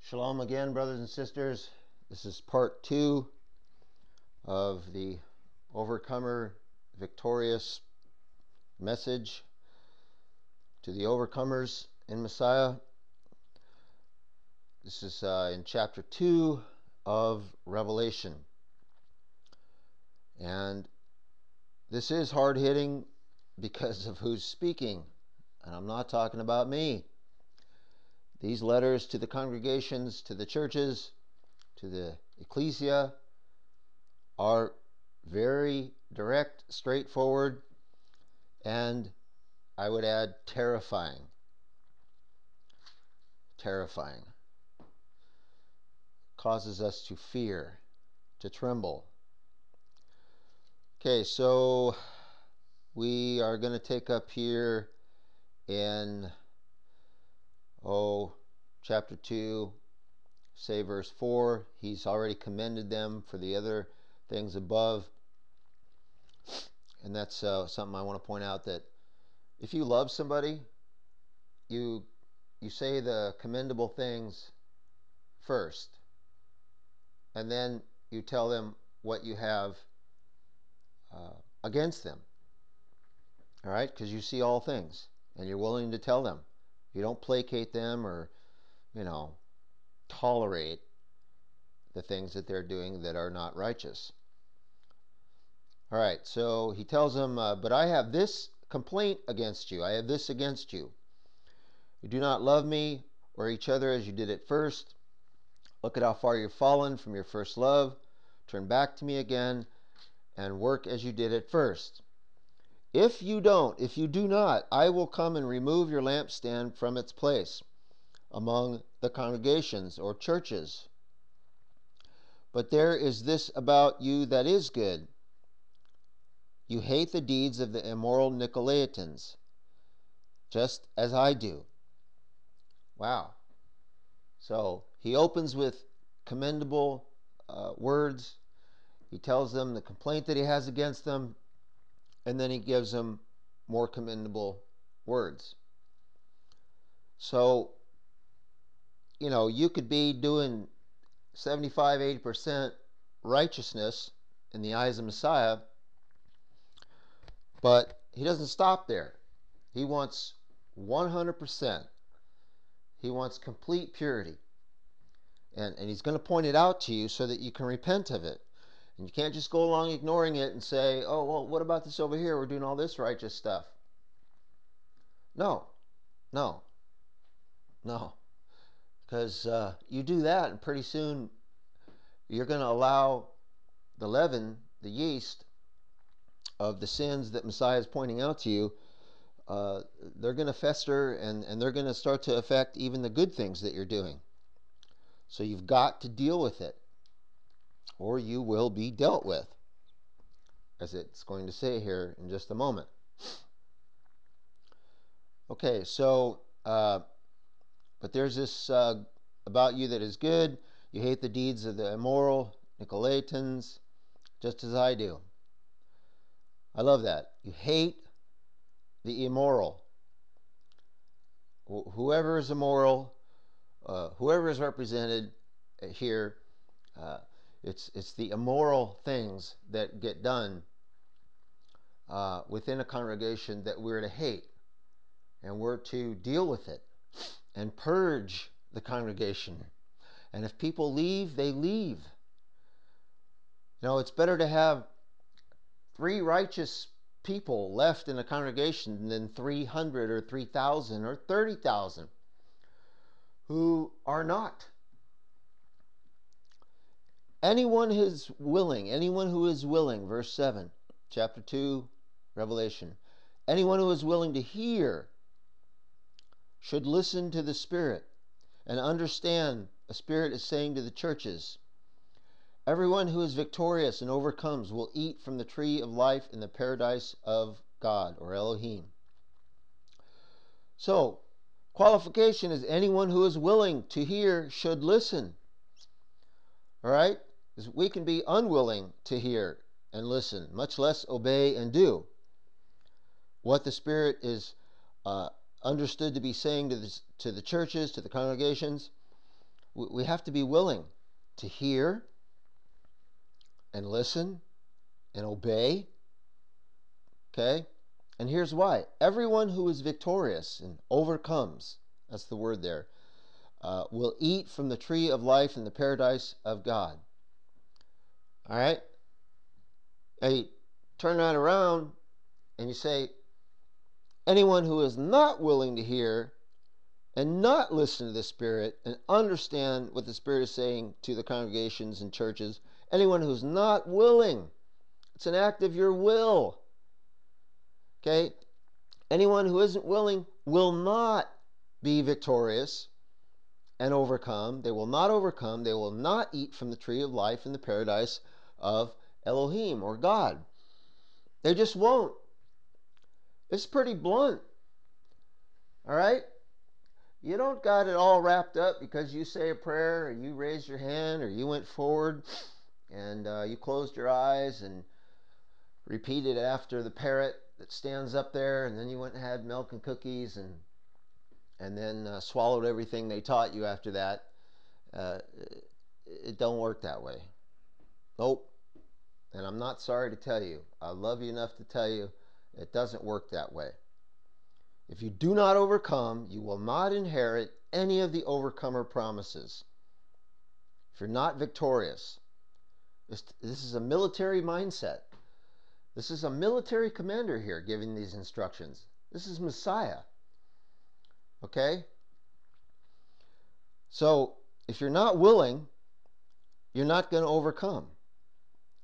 Shalom again, brothers and sisters. This is part 2 of the Overcomer Victorious message to the overcomers in Messiah. This is in chapter 2 of Revelation. And this is hard-hitting because of who's speaking. And I'm not talking about me. These letters to the congregations, to the churches, to the ecclesia are very direct, straightforward, and I would add terrifying. Terrifying. Causes us to fear, to tremble. Okay, so we are going to take up here in chapter 2, say verse 4. He's already commended them for the other things above. And that's something I want to point out, that if you love somebody, you say the commendable things first. And then you tell them what you have against them. All right? Because you see all things, and you're willing to tell them. You don't placate them or, tolerate the things that they're doing that are not righteous. All right, so he tells them, but I have this complaint against you. I have this against you. You do not love me or each other as you did at first. Look at how far you've fallen from your first love. Turn back to me again and work as you did at first. If you do not, I will come and remove your lampstand from its place among the congregations or churches. But there is this about you that is good. You hate the deeds of the immoral Nicolaitans, just as I do. Wow. So he opens with commendable words. He tells them the complaint that he has against them, and then he gives them more commendable words. So, you could be doing 75, 80% righteousness in the eyes of Messiah, but he doesn't stop there. He wants 100%. He wants complete purity. And he's going to point it out to you so that you can repent of it. And you can't just go along ignoring it and say, oh, well, what about this over here? We're doing all this righteous stuff. No. Because you do that, and pretty soon you're going to allow the leaven, the yeast of the sins that Messiah is pointing out to you, they're going to fester, and they're going to start to affect even the good things that you're doing. So you've got to deal with it, or you will be dealt with, as it's going to say here in just a moment. Okay, so, but there's this about you that is good. You hate the deeds of the immoral Nicolaitans, just as I do. I love that. You hate the immoral. Whoever is immoral, whoever is represented here, it's the immoral things that get done within a congregation that we're to hate. And we're to deal with it and purge the congregation. And if people leave, they leave. It's better to have 3 righteous people left in a congregation than 300 or 3,000 or 30,000 who are not. Anyone who is willing, verse 7, chapter 2, Revelation, anyone who is willing to hear should listen to the Spirit and understand the Spirit is saying to the churches. Everyone who is victorious and overcomes will eat from the tree of life in the paradise of God, or Elohim. So, qualification is anyone who is willing to hear should listen. All right? We can be unwilling to hear and listen, much less obey and do what the Spirit is understood to be saying to the churches, to the congregations. we have to be willing to hear and listen and obey. Okay? And here's why. Everyone who is victorious and overcomes, that's the word there, will eat from the tree of life in the paradise of God. All right? Hey, turn that around and you say, anyone who is not willing to hear and not listen to the Spirit and understand what the Spirit is saying to the congregations and churches, anyone who's not willing, it's an act of your will. Okay? Anyone who isn't willing will not be victorious and overcome. They will not overcome. They will not eat from the tree of life in the paradise of Elohim or God. They just won't. It's pretty blunt. All right? You don't got it all wrapped up because you say a prayer or you raised your hand or you went forward and you closed your eyes and repeated after the parrot that stands up there, and then you went and had milk and cookies and then swallowed everything they taught you after that. It don't work that way. Nope. And I'm not sorry to tell you. I love you enough to tell you it doesn't work that way. If you do not overcome, you will not inherit any of the overcomer promises. If you're not victorious, this is a military mindset. This is a military commander here giving these instructions. This is Messiah. Okay? So, if you're not willing, you're not going to overcome.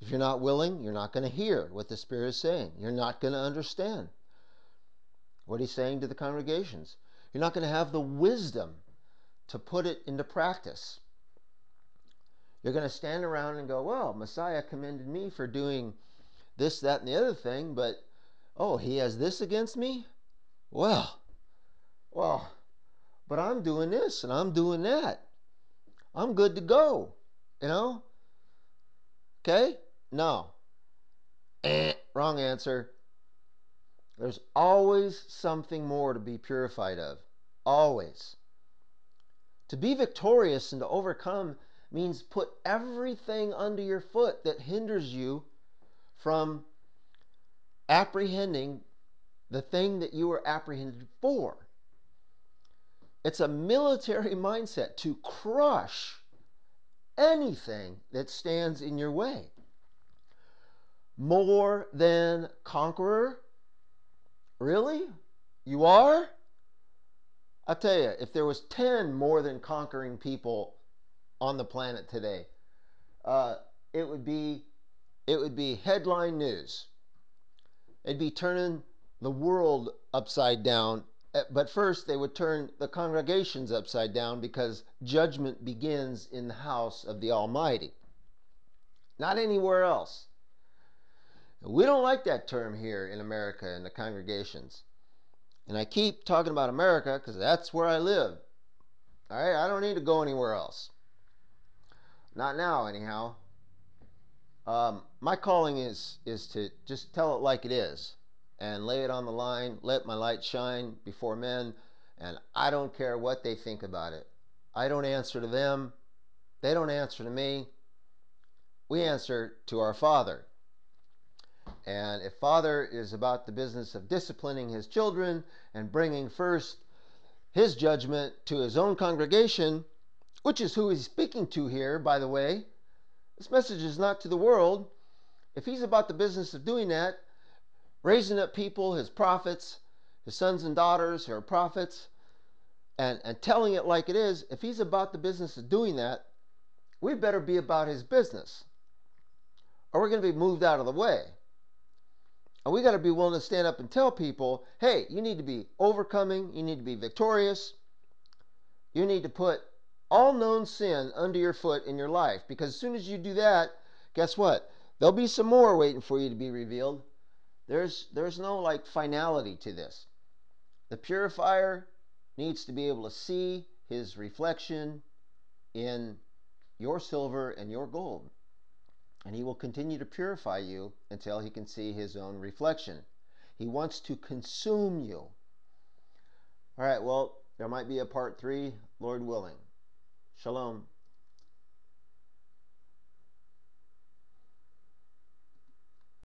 If you're not willing, you're not going to hear what the Spirit is saying. You're not going to understand what He's saying to the congregations. You're not going to have the wisdom to put it into practice. You're going to stand around and go, well, Messiah commended me for doing this, that, and the other thing, but, oh, He has this against me? Well, but I'm doing this and I'm doing that. I'm good to go, you know? Okay? No. Wrong answer. There's always something more to be purified of. Always. To be victorious and to overcome means put everything under your foot that hinders you from apprehending the thing that you were apprehended for. It's a military mindset to crush anything that stands in your way. More than conqueror? Really? You are? I'll tell you, if there was 10 more than conquering people on the planet today, it would be headline news. It'd be turning the world upside down. But first, they would turn the congregations upside down because judgment begins in the house of the Almighty, not anywhere else. We don't like that term here in America in the congregations. And I keep talking about America because that's where I live. All right, I don't need to go anywhere else. Not now, anyhow. My calling is to just tell it like it is and lay it on the line, let my light shine before men, and I don't care what they think about it. I don't answer to them. They don't answer to me. We answer to our Father. And if Father is about the business of disciplining His children and bringing first His judgment to His own congregation, which is who He's speaking to here, by the way, this message is not to the world. If He's about the business of doing that, raising up people, His prophets, His sons and daughters who are prophets, and telling it like it is, if He's about the business of doing that, we better be about His business, or we're going to be moved out of the way. And we got to be willing to stand up and tell people, hey, you need to be overcoming, you need to be victorious, you need to put all known sin under your foot in your life, because as soon as you do that, guess what? There'll be some more waiting for you to be revealed. There's no like finality to this. The purifier needs to be able to see his reflection in your silver and your gold. And he will continue to purify you until he can see his own reflection. He wants to consume you. All right, well, there might be a part 3, Lord willing. Shalom.